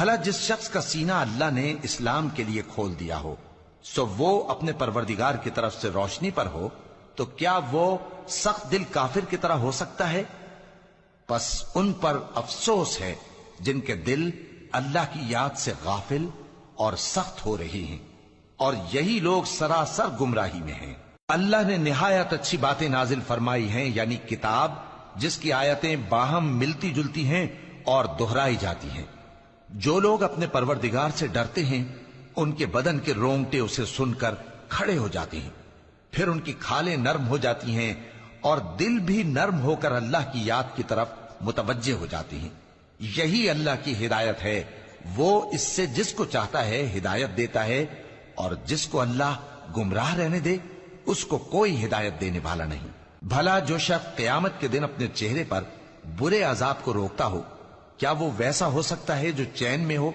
بھلا جس شخص کا سینہ اللہ نے اسلام کے لیے کھول دیا ہو سو وہ اپنے پروردگار کی طرف سے روشنی پر ہو، تو کیا وہ سخت دل کافر کی طرح ہو سکتا ہے؟ پس ان پر افسوس ہے جن کے دل اللہ کی یاد سے غافل اور سخت ہو رہی ہیں، اور یہی لوگ سراسر گمراہی میں ہیں۔ اللہ نے نہایت اچھی باتیں نازل فرمائی ہیں، یعنی کتاب جس کی آیتیں باہم ملتی جلتی ہیں اور دہرائی جاتی ہیں۔ جو لوگ اپنے پروردگار سے ڈرتے ہیں ان کے بدن کے رونگٹے اسے سن کر کھڑے ہو جاتے ہیں، پھر ان کی کھالیں نرم ہو جاتی ہیں اور دل بھی نرم ہو کر اللہ کی یاد کی طرف متوجہ ہو جاتی ہیں۔ یہی اللہ کی ہدایت ہے، وہ اس سے جس کو چاہتا ہے ہدایت دیتا ہے، اور جس کو اللہ گمراہ رہنے دے اس کو کوئی ہدایت دینے والا نہیں۔ بھلا جو شخص قیامت کے دن اپنے چہرے پر برے عذاب کو روکتا ہو، کیا وہ ویسا ہو سکتا ہے جو چین میں ہو؟